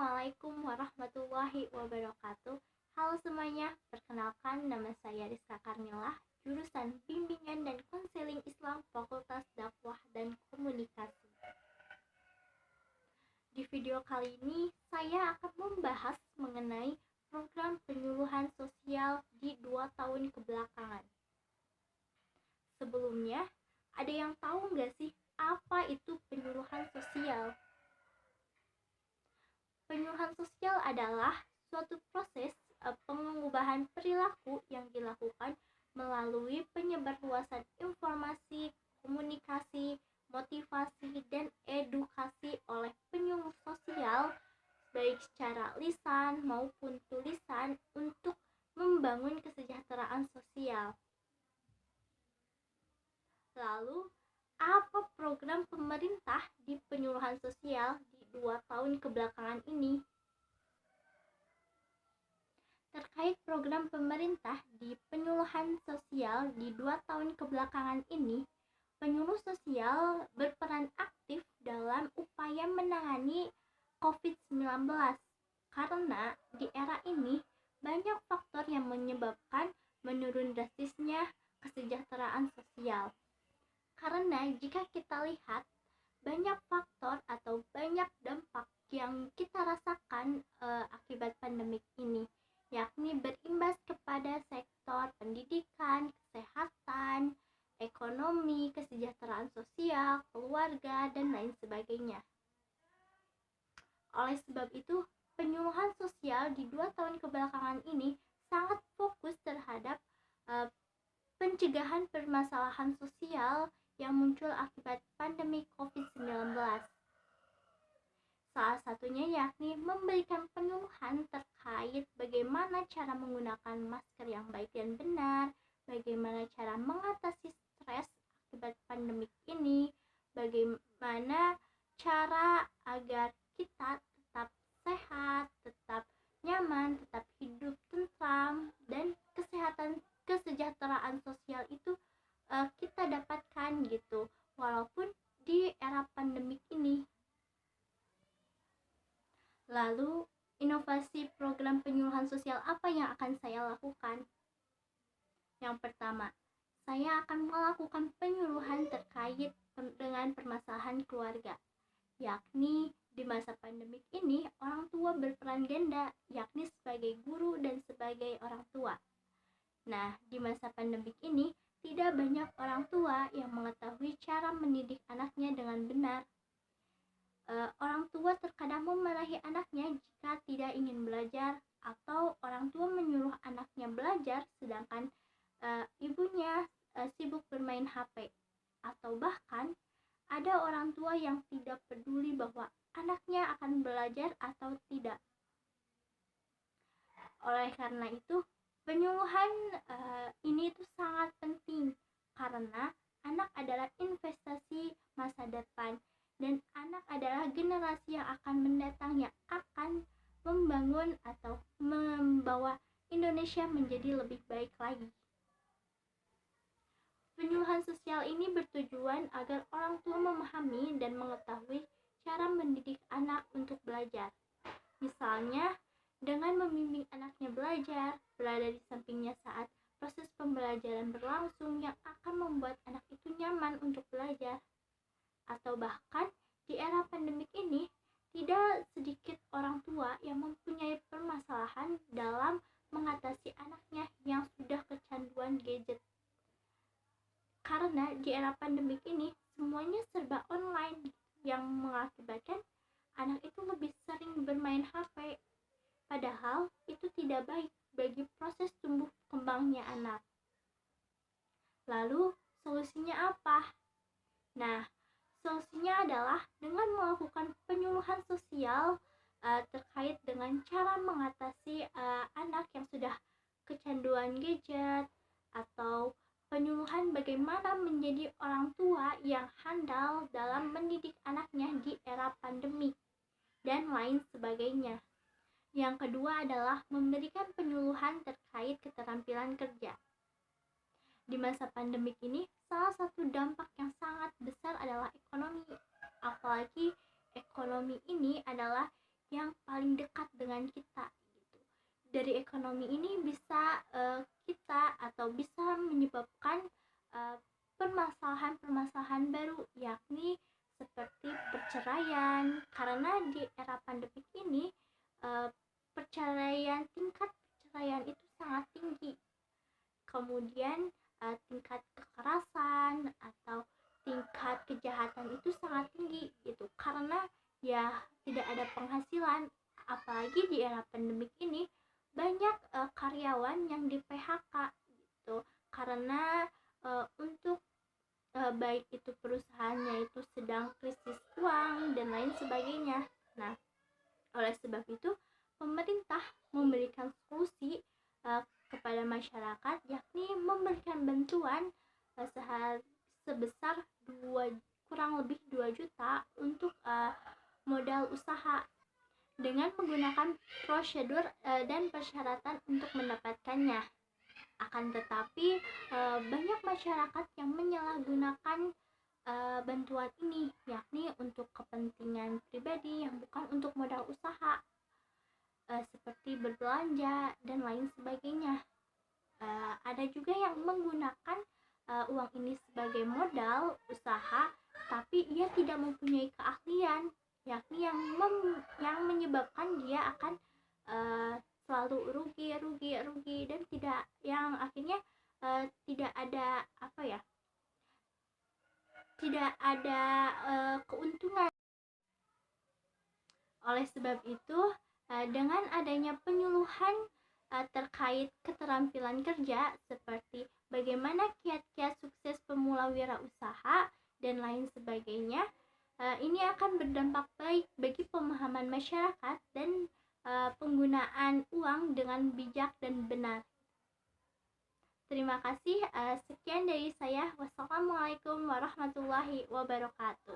Assalamualaikum warahmatullahi wabarakatuh. Halo semuanya, perkenalkan nama saya Rizka Karnila, jurusan Bimbingan dan Konseling Islam Fakultas Dakwah dan Komunikasi. Di video kali ini, saya akan membahas mengenai program penyuluhan sosial di 2 tahun kebelakangan. Sebelumnya, ada yang tahu nggak sih apa itu penyuluhan sosial? Penyuluhan sosial adalah suatu proses pengubahan perilaku yang dilakukan melalui penyebarluasan informasi, komunikasi, motivasi, dan edukasi oleh penyuluh sosial baik secara lisan maupun tulisan untuk membangun kesejahteraan sosial. Lalu, apa program pemerintah di penyuluhan sosial di 2 tahun kebelakangan ini? Terkait program pemerintah di penyuluhan sosial di 2 tahun kebelakangan ini, penyuluh sosial berperan aktif dalam upaya menangani COVID-19 karena di era ini banyak faktor yang menyebabkan menurun drastisnya kesejahteraan sosial. Karena jika kita lihat banyak faktor atau banyak dampak yang kita rasakan akibat pandemik ini, yakni berimbas kepada sektor pendidikan, kesehatan, ekonomi, kesejahteraan sosial, keluarga, dan lain sebagainya. Oleh sebab itu, penyuluhan sosial di 2 tahun kebelakangan ini sangat fokus terhadap pencegahan permasalahan sosial yang muncul akibat pandemi COVID-19. Salah satunya yakni memberikan penyuluhan terkait bagaimana cara menggunakan masker yang baik dan benar, bagaimana cara mengatasi stres akibat pandemik ini, bagaimana cara agar kita tetap sehat, tetap nyaman, tetap hidup tentram, dan kesejahteraan sosial itu kita dapatkan gitu walaupun di era pandemik ini. Lalu, inovasi program penyuluhan sosial apa yang akan saya lakukan? Yang pertama, saya akan melakukan penyuluhan terkait dengan permasalahan keluarga, yakni di masa pandemik ini orang tua berperan ganda, yakni sebagai guru dan sebagai orang tua. Nah, di masa pandemik ini tidak banyak orang tua yang mengetahui cara mendidik anaknya dengan benar. Orang tua terkadang memarahi anaknya jika tidak ingin belajar, atau orang tua menyuruh anaknya belajar sedangkan ibunya sibuk bermain HP, atau bahkan ada orang tua yang tidak peduli bahwa anaknya akan belajar atau tidak. Oleh karena itu, penyuluhan ini itu sangat penting karena anak adalah investasi masa depan dan anak adalah generasi yang akan mendatang yang akan membangun atau membawa Indonesia menjadi lebih baik lagi. Penyuluhan sosial ini bertujuan agar orang tua memahami dan mengetahui cara mendidik anak untuk belajar. Misalnya, dengan membimbing anaknya belajar, berada di sampingnya saat proses pembelajaran berlangsung yang akan membuat anak itu nyaman untuk belajar. Atau bahkan di era pandemik ini, tidak sedikit orang tua yang mempunyai permasalahan dalam mengatasi anaknya yang sudah kecanduan gadget. Karena di era pandemik ini, semuanya serba online yang mengakibatkan anak itu lebih sering bermain HP. Padahal itu tidak baik bagi proses tumbuh kembangnya anak. Lalu solusinya apa? Nah, solusinya adalah dengan melakukan penyuluhan sosial terkait dengan cara mengatasi anak yang sudah kecanduan gadget, atau penyuluhan bagaimana menjadi orang tua yang handal dalam mendidik anaknya di era pandemi, dan lain sebagainya. Yang kedua adalah memberikan penyuluhan terkait keterampilan kerja. Di masa pandemik ini, salah satu dampak yang sangat besar adalah ekonomi. Apalagi ekonomi ini adalah yang paling dekat dengan kita gitu. Dari ekonomi ini bisa kita atau bisa menyebabkan permasalahan-permasalahan baru, yakni seperti perceraian, karena di era pandemi ini tingkat perceraian itu sangat tinggi. Kemudian tingkat kekerasan atau tingkat kejahatan itu sangat tinggi gitu, karena ya tidak ada penghasilan. Apalagi di era pandemik ini banyak karyawan yang di PHK gitu, karena untuk baik itu perusahaannya itu sedang krisis uang dan lain sebagainya. Nah, oleh sebab itu pemerintah memberikan solusi kepada masyarakat, yakni memberikan bantuan sebesar kurang lebih 2 juta untuk modal usaha dengan menggunakan prosedur dan persyaratan untuk mendapatkannya. Akan tetapi banyak masyarakat yang menyalahgunakan bantuan ini, yakni untuk kepentingan pribadi yang bukan untuk modal usaha, seperti berbelanja dan lain sebagainya. Ada juga yang menggunakan uang ini sebagai modal usaha, tapi ia tidak mempunyai keahlian, yakni yang menyebabkan dia akan selalu rugi dan yang akhirnya tidak ada keuntungan. Oleh sebab itu, dengan adanya penyuluhan terkait keterampilan kerja seperti bagaimana kiat-kiat sukses pemula wirausaha dan lain sebagainya, ini akan berdampak baik bagi pemahaman masyarakat dan penggunaan uang dengan bijak dan benar. Terima kasih. Sekian dari saya. Wassalamualaikum warahmatullahi wabarakatuh.